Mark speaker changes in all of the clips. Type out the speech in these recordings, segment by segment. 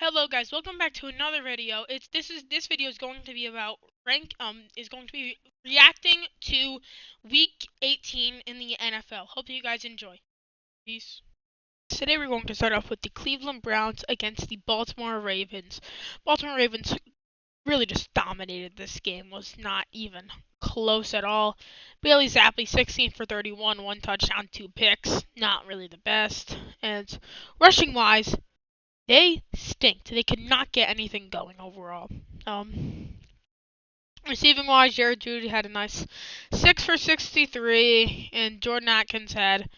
Speaker 1: Hello guys, welcome back to another video. This video is going to be about reacting to week 18 in the NFL. Hope you guys enjoy. Peace. Today we're going to start off with the Cleveland Browns against the Baltimore Ravens. Baltimore Ravens really just dominated this game. Was not even close at all. Bailey Zappi 16 for 31, one touchdown, two picks. Not really the best. And rushing wise, they stinked. They could not get anything going overall. Receiving wise, Jared Judy had a nice 6 for 63, and Jordan Atkins had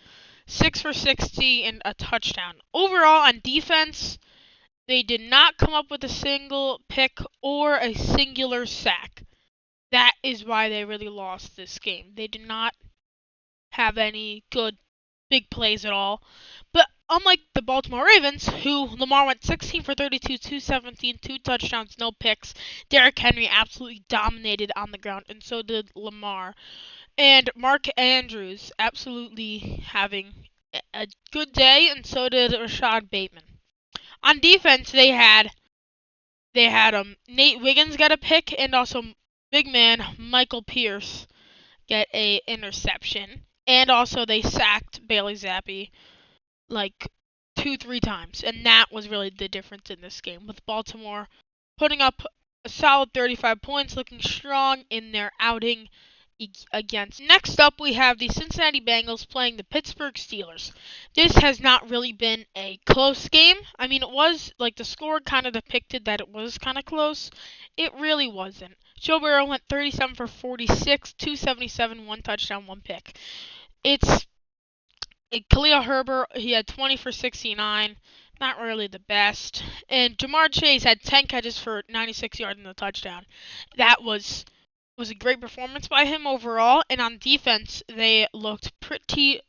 Speaker 1: 6 for 60 and a touchdown. Overall, on defense, they did not come up with a single pick or a singular sack. That is why they really lost this game. They did not have any good big plays at all. But unlike the Baltimore Ravens, who Lamar went 16 for 32, 217, two touchdowns, no picks, Derrick Henry absolutely dominated on the ground, and so did Lamar. And Mark Andrews absolutely having a good day, and so did Rashad Bateman. On defense, they had Nate Wiggins get a pick, and also big man Michael Pierce get a interception. And also they sacked Bailey Zappi like 2-3 times, and that was really the difference in this game, with Baltimore putting up a solid 35 points, looking strong in their outing against. Next up, we have the Cincinnati Bengals playing the Pittsburgh Steelers. This has not really been a close game. I mean, it was, like, the score kind of depicted that it was kind of close. It really wasn't. Joe Burrow went 37 for 46, 277, one touchdown, one pick. Khalil Herbert, he had 20 for 69, not really the best. And Ja'Marr Chase had 10 catches for 96 yards and a touchdown. That was a great performance by him overall. And on defense, they looked pretty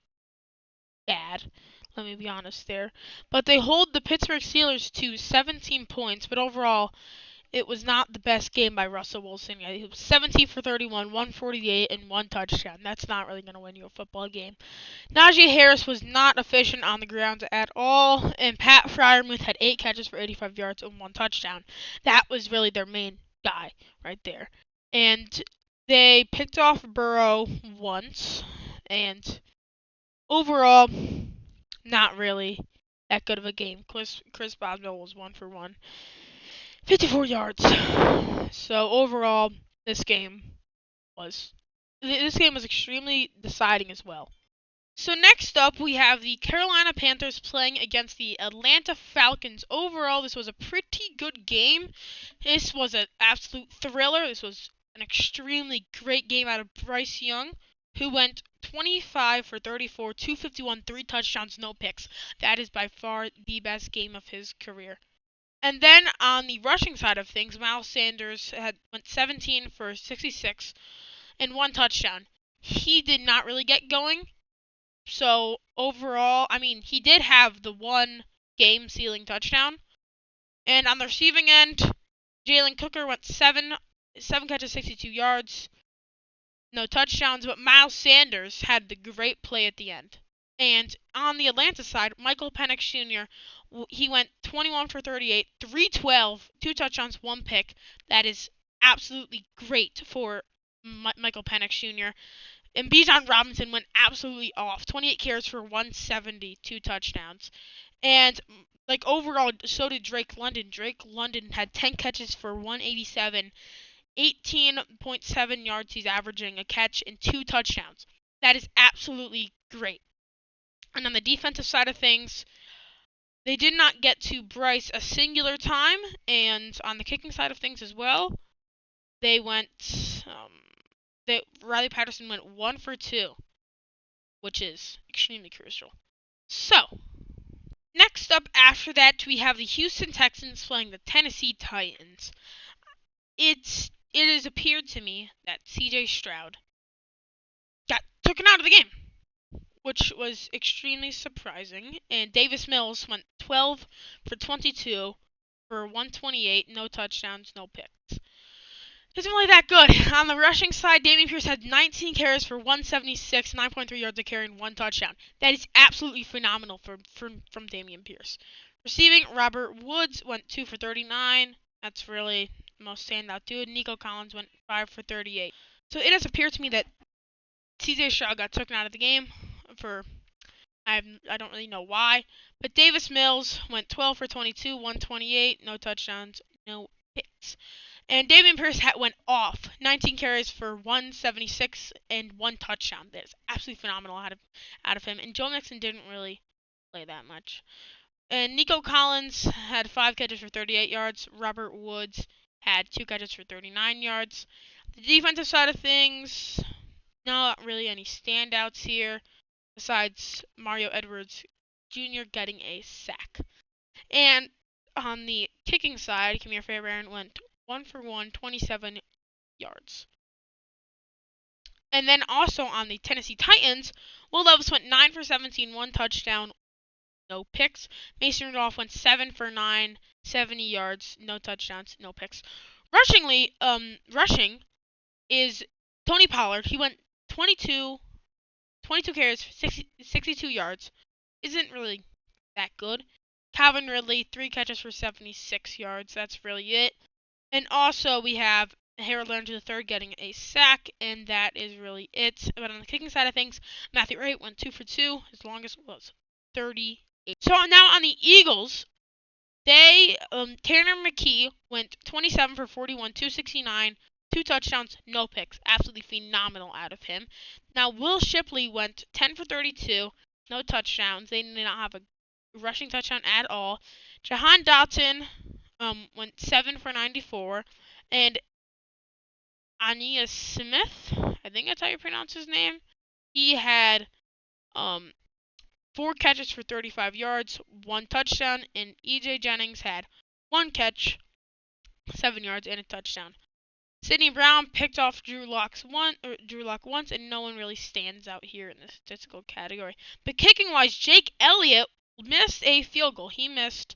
Speaker 1: bad. Let me be honest there. But they hold the Pittsburgh Steelers to 17 points, but overall, it was not the best game by Russell Wilson. He was 17 for 31, 148, and one touchdown. That's not really going to win you a football game. Najee Harris was not efficient on the ground at all, and Pat Freiermuth had 8 catches for 85 yards and one touchdown. That was really their main guy right there. And they picked off Burrow once, and overall, not really that good of a game. Chris Boswell was 1 for 1. 54 yards. So overall, this game was extremely deciding as well. So next up, we have the Carolina Panthers playing against the Atlanta Falcons. Overall, this was a pretty good game. This was an absolute thriller. This was an extremely great game out of Bryce Young, who went 25 for 34, 251, 3 touchdowns, no picks. That is by far the best game of his career. And then on the rushing side of things, Miles Sanders went 17 for 66 and one touchdown. He did not really get going. So overall, I mean, he did have the one game-sealing touchdown. And on the receiving end, Jalen Cooker went 7 catches, 62 yards, no touchdowns. But Miles Sanders had the great play at the end. And on the Atlanta side, Michael Penix Jr., he went 21 for 38, 312, 2 touchdowns, 1 pick. That is absolutely great for Michael Penix Jr. And Bijan Robinson went absolutely off. 28 carries for 170, 2 touchdowns. And like overall, so did Drake London. Drake London had 10 catches for 187, 18.7 yards he's averaging a catch, and 2 touchdowns. That is absolutely great. And on the defensive side of things, they did not get to Bryce a singular time, and on the kicking side of things as well, Riley Patterson went 1 for 2, which is extremely crucial. So, next up after that, we have the Houston Texans playing the Tennessee Titans. It has appeared to me that C.J. Stroud got taken out of the game, which was extremely surprising. And Davis Mills went 12 for 22 for 128, no touchdowns, no picks. Isn't really that good. On the rushing side, Dameon Pierce had 19 carries for 176, 9.3 yards a carry, and 1 touchdown. That is absolutely phenomenal from Dameon Pierce. Receiving, Robert Woods went 2 for 39. That's really the most standout dude. Nico Collins went 5 for 38. So it has appeared to me that CJ Stroud got taken out of the game for I don't really know why. But Davis Mills went 12 for 22, 128, no touchdowns, no picks. And Dameon Pierce went off, 19 carries for 176 and 1 touchdown. That is absolutely phenomenal out of him. And Joe Mixon didn't really play that much. And Nico Collins had 5 catches for 38 yards. Robert Woods had 2 catches for 39 yards. The defensive side of things, not really any standouts here besides Mario Edwards Jr. getting a sack. And on the kicking side, Kemir Fairbairn went 1 for 1, 27 yards. And then also on the Tennessee Titans, Will Levis went 9 for 17, 1 touchdown, no picks. Mason Rudolph went 7 for 9, 70 yards, no touchdowns, no picks. Rushing is Tony Pollard. He went 22 carries, 62 yards. Isn't really that good. Calvin Ridley, 3 catches for 76 yards. That's really it. And also we have Harold Landry III getting a sack, and that is really it. But on the kicking side of things, Matthew Wright went 2 for 2. His longest was 38. So now on the Eagles, Tanner McKee went 27 for 41, 269, 2 touchdowns, no picks. Absolutely phenomenal out of him. Now Will Shipley went 10 for 32, no touchdowns. They did not have a rushing touchdown at all. Jahan Dotson went 7 for 94, and Ania Smith, I think that's how you pronounce his name. He had 4 catches for 35 yards, 1 touchdown, and EJ Jennings had 1 catch, 7 yards, and a touchdown. Sidney Brown picked off Drew Lock once, and no one really stands out here in the statistical category. But kicking-wise, Jake Elliott missed a field goal. He missed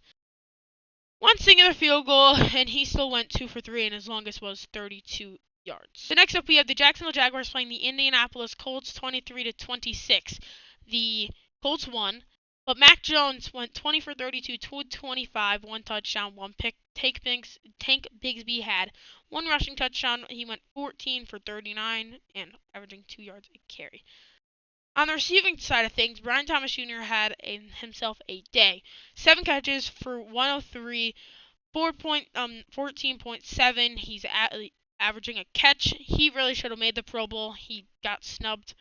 Speaker 1: one singular field goal, and he still went 2 for 3, and his longest was 32 yards. So next up, we have the Jacksonville Jaguars playing the Indianapolis Colts 23-26. The Colts won, but Mac Jones went 20 for 32, 225, 1 touchdown, 1 pick. Tank Bigsby had 1 rushing touchdown. He went 14 for 39 and averaging 2 yards a carry. On the receiving side of things, Brian Thomas Jr. had himself a day. 7 catches for 103, 14.7. He's averaging a catch. He really should have made the Pro Bowl. He got snubbed.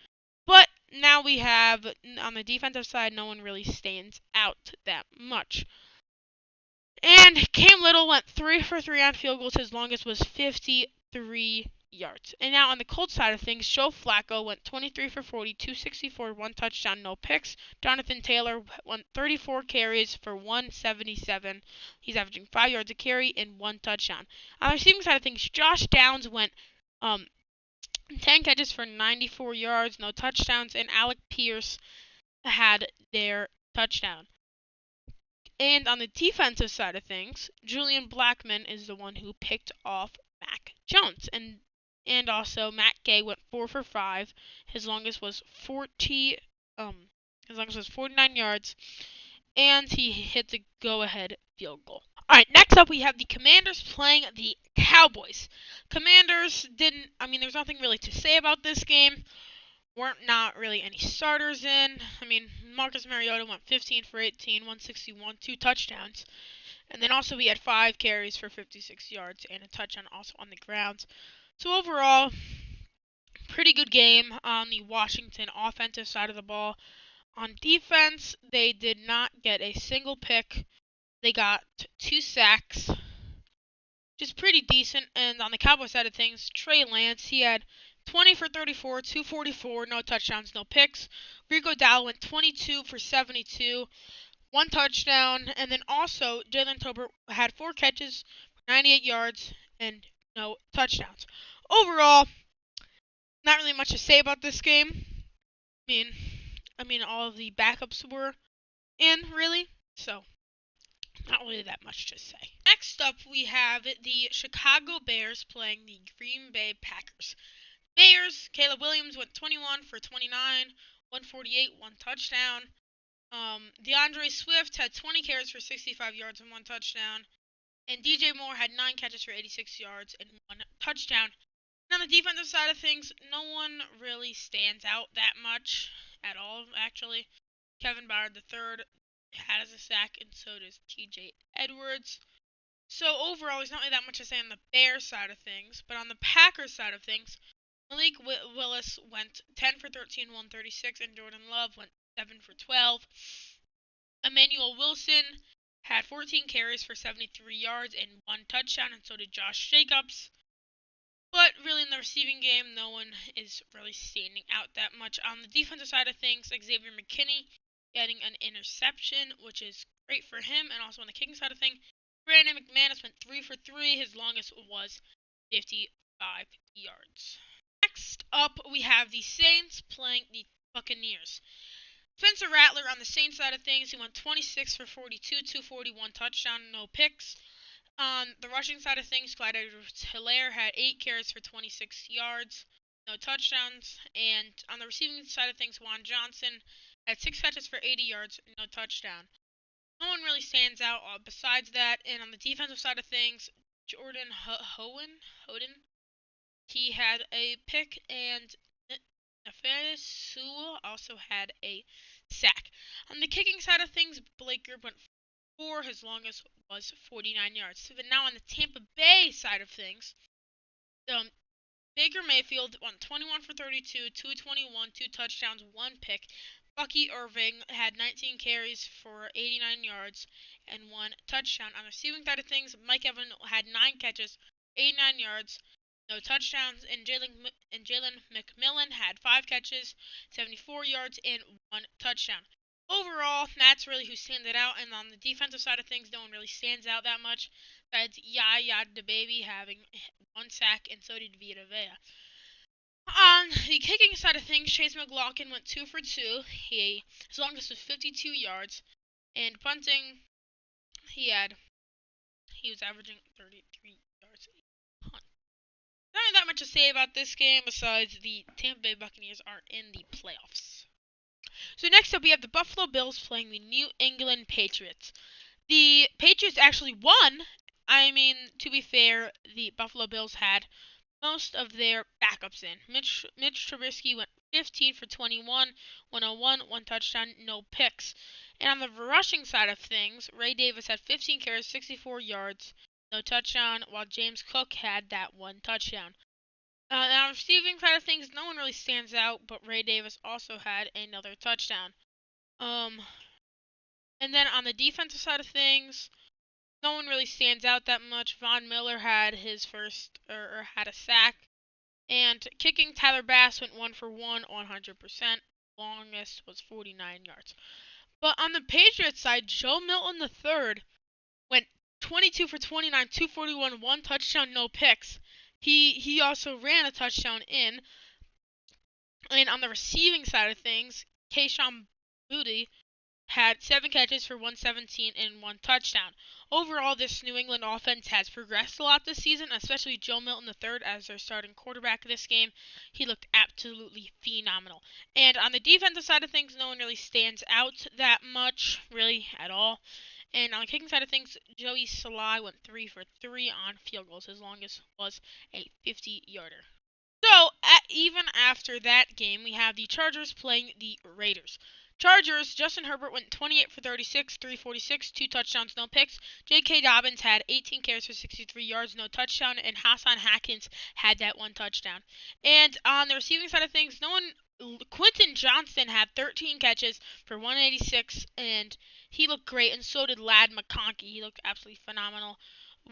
Speaker 1: But now we have, on the defensive side, no one really stands out that much. And Cam Little went 3 for 3 on field goals. His longest was 53 yards. And now on the Colts side of things, Joe Flacco went 23 for 40, 264, 1 touchdown, no picks. Jonathan Taylor went 34 carries for 177. He's averaging 5 yards a carry and 1 touchdown. On the receiving side of things, Josh Downs went 10 catches for 94 yards, no touchdowns, and Alec Pierce had their touchdown. And on the defensive side of things, Julian Blackmon is the one who picked off Mac Jones. And also Matt Gay went 4 for 5. His longest was 49 yards, and he hit the go-ahead field goal. Alright, next up we have the Commanders playing the Cowboys. Commanders there's nothing really to say about this game. Not really any starters in. Marcus Mariota went 15 for 18, 161, 2 touchdowns. And then also we had 5 carries for 56 yards and a touchdown also on the ground. So overall, pretty good game on the Washington offensive side of the ball. On defense, they did not get a single pick. They got 2 sacks, which is pretty decent. And on the Cowboys side of things, Trey Lance, he had 20 for 34, 244, no touchdowns, no picks. Rico Dowdle went 22 for 72, 1 touchdown. And then also, Jalen Tolbert had 4 catches, 98 yards, and no touchdowns. Overall, not really much to say about this game. All of the backups were in, really. So, not really that much to say. Next up, we have the Chicago Bears playing the Green Bay Packers. Bears, Caleb Williams went 21 for 29, 148, 1 touchdown. DeAndre Swift had 20 carries for 65 yards and 1 touchdown. And DJ Moore had 9 catches for 86 yards and 1 touchdown. And on the defensive side of things, no one really stands out that much at all, actually. Kevin Byard III has a sack, and so does TJ Edwards. So overall, there's not really that much to say on the Bears side of things. But on the Packers side of things, Malik Willis went 10 for 13, 136, and Jordan Love went 7 for 12. Emmanuel Wilson had 14 carries for 73 yards and 1 touchdown, and so did Josh Jacobs. But really, in the receiving game, no one is really standing out that much. On the defensive side of things, Xavier McKinney getting an interception, which is great for him, and also on the kicking side of things, Brandon McManus went 3 for 3. His longest was 55 yards. Next up, we have the Saints playing the Buccaneers. Spencer Rattler on the Saints side of things, he went 26 for 42, 241 touchdown, no picks. On the rushing side of things, Clyde Edwards-Helaire had 8 carries for 26 yards, no touchdowns. And on the receiving side of things, Juwan Johnson had 6 catches for 80 yards, no touchdown. No one really stands out besides that. And on the defensive side of things, Jordan Hoden, he had a pick, and Neferis Sewell also had a sack. On the kicking side of things, Blake Gribb went 4. His longest was 49 yards. So now on the Tampa Bay side of things, Baker Mayfield went 21 for 32, 221, 2 touchdowns, 1 pick. Bucky Irving had 19 carries for 89 yards and 1 touchdown. On the receiving side of things, Mike Evans had 9 catches, 89 yards, no touchdowns, and Jalen McMillan had 5 catches, 74 yards, and 1 touchdown. Overall, that's really who stands it out, and on the defensive side of things, no one really stands out that much. Besides Yaya DeBaby having 1 sack, and so did Vita Vea. On the kicking side of things, Chase McLaughlin went 2 for 2. His longest was 52 yards, and punting, he was averaging 33 yards a punt. Not really that much to say about this game besides the Tampa Bay Buccaneers are in the playoffs. So next up, we have the Buffalo Bills playing the New England Patriots. The Patriots actually won. I mean, to be fair, the Buffalo Bills had most of their backups in. Mitch Trubisky went 15 for 21, 101, 1 touchdown, no picks. And on the rushing side of things, Ray Davis had 15 carries, 64 yards, no touchdown, while James Cook had that 1 touchdown. On the receiving side of things, no one really stands out, but Ray Davis also had another touchdown. And then on the defensive side of things, no one really stands out that much. Von Miller had his first, or had a sack. And kicking, Tyler Bass went 1 for 1, 100%. Longest was 49 yards. But on the Patriots side, Joe Milton III went 22 for 29, 241, 1 touchdown, no picks. He also ran a touchdown in. And on the receiving side of things, Kayshon Boutte had 7 catches for 117 and 1 touchdown. Overall, this New England offense has progressed a lot this season, especially Joe Milton III as their starting quarterback this game. He looked absolutely phenomenal. And on the defensive side of things, no one really stands out that much, really, at all. And on the kicking side of things, Joey Salai went 3 for 3 on field goals. His longest was a 50-yarder. So, even after that game, we have the Chargers playing the Raiders. Chargers, Justin Herbert went 28 for 36, 346, 2 touchdowns, no picks. J.K. Dobbins had 18 carries for 63 yards, no touchdown, and Hassan Haskins had that 1 touchdown. And on the receiving side of things, Quentin Johnston had 13 catches for 186, and he looked great, and so did Ladd McConkey. He looked absolutely phenomenal.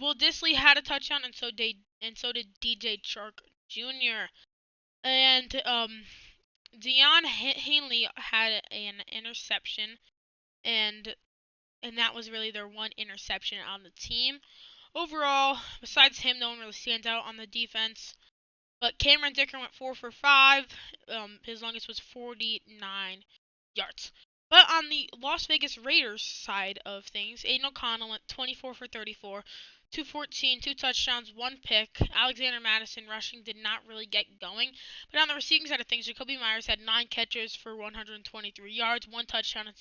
Speaker 1: Will Dissly had a touchdown, and so did DJ Chark Jr. And Deion Hanley had an interception, and that was really their 1 interception on the team. Overall, besides him, no one really stands out on the defense. But Cameron Dicker went 4 for 5. His longest was 49 yards. But on the Las Vegas Raiders side of things, Aiden O'Connell went 24 for 34, 214, 2 touchdowns, 1 pick. Alexander Madison rushing did not really get going. But on the receiving side of things, Jacoby Myers had 9 catches for 123 yards, 1 touchdown,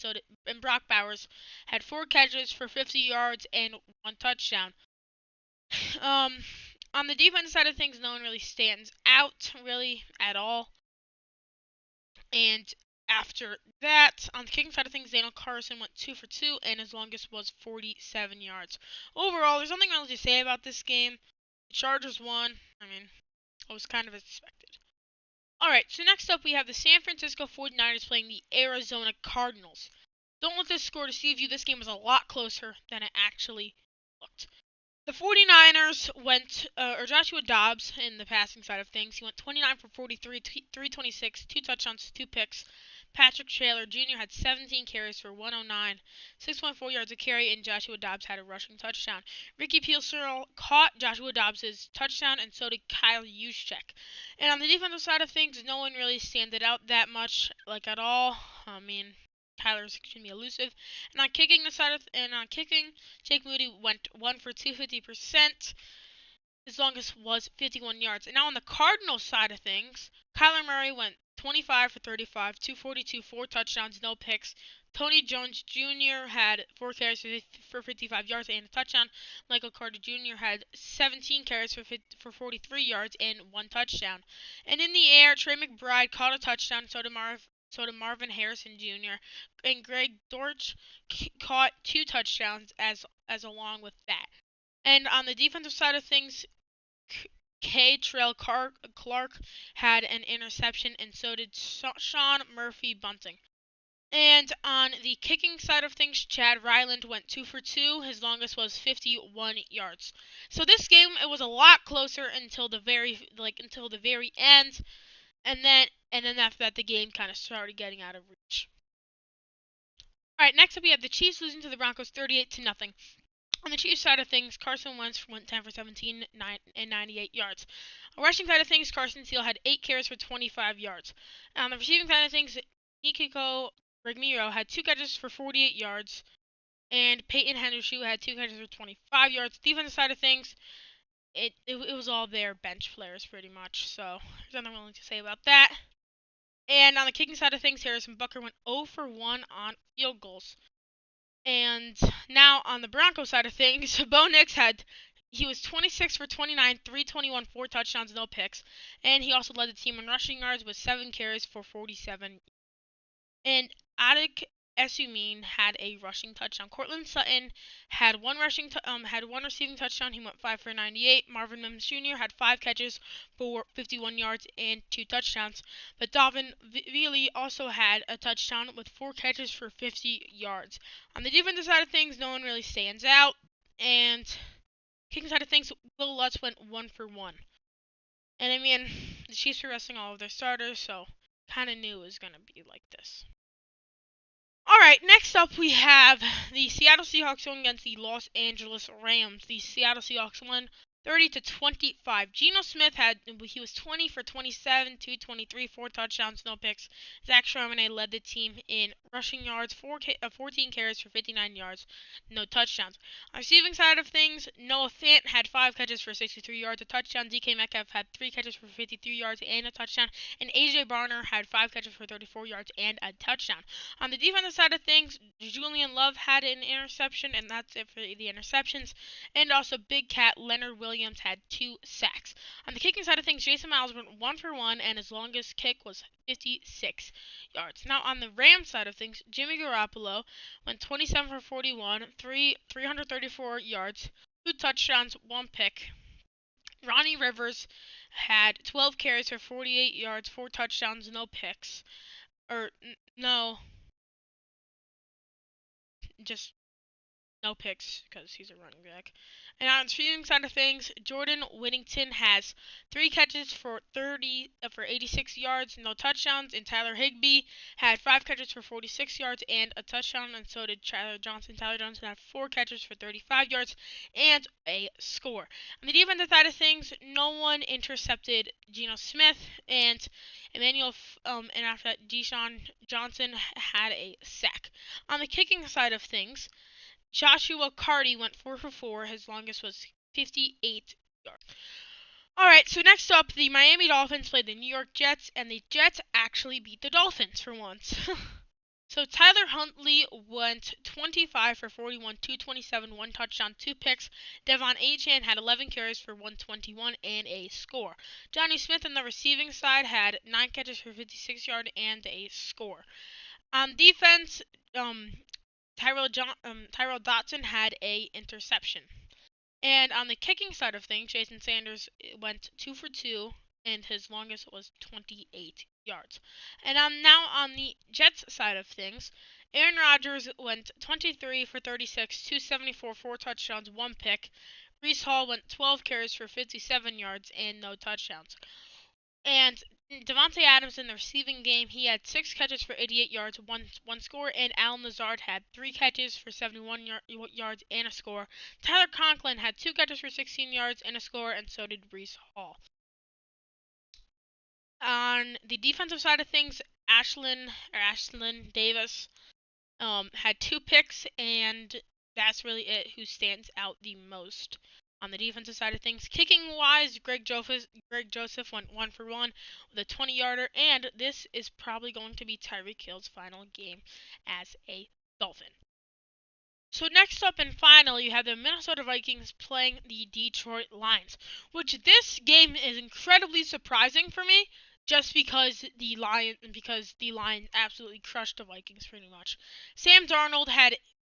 Speaker 1: and Brock Bowers had 4 catches for 50 yards and 1 touchdown. On the defense side of things, no one really stands out really at all. And after that, on the kicking side of things, Daniel Carlson went 2 for 2, and his longest was 47 yards. Overall, there's nothing really to say about this game. The Chargers won. I mean, it was kind of expected. Alright, so next up we have the San Francisco 49ers playing the Arizona Cardinals. Don't let this score deceive you. This game was a lot closer than it actually looked. The 49ers went, Joshua Dobbs in the passing side of things. He went 29 for 43, 326, 2 touchdowns, 2 picks. Patrick Taylor Jr. had 17 carries for 109, 6.4 yards a carry, and Joshua Dobbs had a rushing touchdown. Ricky Pearsall caught Joshua Dobbs' touchdown, and so did Kyle Juszczyk. And on the defensive side of things, no one really standed out that much, like at all. I mean, Tyler's extremely elusive. And on kicking, Jake Moody went 1 for 250%. His longest was 51 yards. And now on the Cardinals side of things, Kyler Murray went 25 for 35, 242, 4 touchdowns, no picks. Tony Jones Jr. had 4 carries for 55 yards and a touchdown. Michael Carter Jr. had 17 carries for 43 yards and 1 touchdown. And in the air, Trey McBride caught a touchdown, so did Marvin Harrison Jr. and Greg Dortch caught 2 touchdowns as along with that. And on the defensive side of things, Trell Clark had an interception, and so did Sean Murphy Bunting. And on the kicking side of things, Chad Ryland went 2 for 2. His longest was 51 yards. So this game, it was a lot closer until the very end. And then after that, the game kind of started getting out of reach. Alright, next up we have the Chiefs losing to the Broncos 38-0. On the Chiefs side of things, Carson Wentz went 10 for 17 and 98 yards. On the rushing side of things, Carson Steele had 8 carries for 25 yards. On the receiving side of things, Nikiko Rigmiro had 2 catches for 48 yards. And Peyton Hendershot had 2 catches for 25 yards. Defensive side of things, it was all their bench players pretty much. So there's nothing really to say about that. And on the kicking side of things, Harrison Butker went 0 for 1 on field goals. And now on the Broncos side of things, Bo Nix he was 26 for 29, 321, 4 touchdowns, no picks. And he also led the team in rushing yards with 7 carries for 47. And Adik Esumine had a rushing touchdown. Cortland Sutton had one receiving touchdown. He went 5 for 98. Marvin Mims Jr. had 5 catches for 51 yards and 2 touchdowns. But Davin Veely also had a touchdown with 4 catches for 50 yards. On the defensive side of things, no one really stands out. And kicking side of things, Will Lutz went 1 for 1. And I mean, the Chiefs were resting all of their starters, so kind of knew it was going to be like this. Alright, next up we have the Seattle Seahawks going against the Los Angeles Rams. The Seattle Seahawks won 30-25. Geno Smith he was 20 for 27, 223, 4 touchdowns, no picks. Zach Charbonnet led the team in rushing yards, 14 carries for 59 yards, no touchdowns. On the receiving side of things, Noah Fant had 5 catches for 63 yards, a touchdown. DK Metcalf had 3 catches for 53 yards and a touchdown. And AJ Barner had 5 catches for 34 yards and a touchdown. On the defensive side of things, Julian Love had an interception, and that's it for the interceptions. And also Big Cat Leonard Williams had 2 sacks. On the kicking side of things, Jason Miles went 1 for 1, and his longest kick was 56 yards. Now, on the Rams side of things, Jimmy Garoppolo went 27 for 41, 334 yards, 2 touchdowns, 1 pick. Ronnie Rivers had 12 carries for 48 yards, 4 touchdowns, no picks. Just no picks because he's a running back. And on the receiving side of things, Jordan Whittington has 3 catches for 86 yards, no touchdowns. And Tyler Higbee had 5 catches for 46 yards and a touchdown. And so did Tyler Johnson. Tyler Johnson had 4 catches for 35 yards and a score. On the defensive side of things, no one intercepted Geno Smith, and and after that, Deshaun Johnson had a sack. On the kicking side of things, Joshua Carty went 4 for 4. His longest was 58 yards. Alright, so next up, the Miami Dolphins played the New York Jets, and the Jets actually beat the Dolphins for once. So Tyler Huntley went 25 for 41, 227, 1 touchdown, 2 picks. Devon Achane had 11 carries for 121 and a score. Johnny Smith on the receiving side had 9 catches for 56 yards and a score. On defense, Tyrell Dotson had a interception. And on the kicking side of things, Jason Sanders went 2 for 2, and his longest was 28 yards. And now on the Jets side of things, Aaron Rodgers went 23 for 36, 274, 4 touchdowns, 1 pick. Breece Hall went 12 carries for 57 yards and no touchdowns. And Davante Adams in the receiving game, he had 6 catches for 88 yards, one score, and Allen Lazard had 3 catches for 71 yards and a score. Tyler Conklin had 2 catches for 16 yards and a score, and so did Breece Hall. On the defensive side of things, Ashlyn Davis had 2 picks, and that's really it who stands out the most. On the defensive side of things, kicking-wise, Greg Joseph went 1 for 1 with a 20-yarder, and this is probably going to be Tyreek Hill's final game as a Dolphin. So next up and finally, you have the Minnesota Vikings playing the Detroit Lions, which this game is incredibly surprising for me, just because the Lions absolutely crushed the Vikings pretty much. Sam Darnold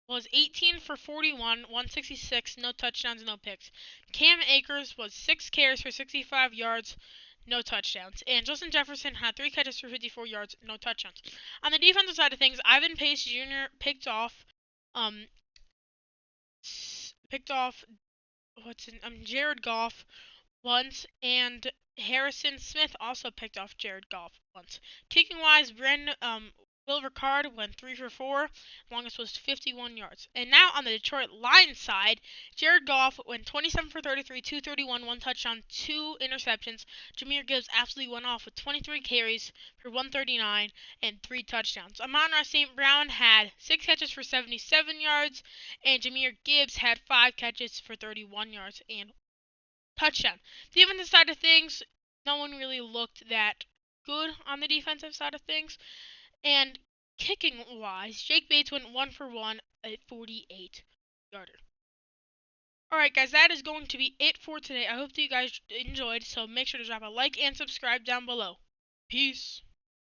Speaker 1: was 18 for 41, 166, no touchdowns, no picks. Cam Akers was 6 carries for 65 yards, no touchdowns. And Justin Jefferson had 3 catches for 54 yards, no touchdowns. On the defensive side of things, Ivan Pace Jr. picked off Jared Goff once, and Harrison Smith also picked off Jared Goff once. Kicking-wise, Will Ricard went 3 for 4, longest was 51 yards. And now on the Detroit Lions side, Jared Goff went 27 for 33, 231, 1 touchdown, 2 interceptions. Jahmyr Gibbs absolutely went off with 23 carries for 139 and 3 touchdowns. Amon-Ra St. Brown had 6 catches for 77 yards, and Jahmyr Gibbs had 5 catches for 31 yards and touchdown. The defensive side of things, no one really looked that good on the defensive side of things. And kicking-wise, Jake Bates went 1 for 1 at 48-yarder. Alright guys, that is going to be it for today. I hope that you guys enjoyed, so make sure to drop a like and subscribe down below. Peace.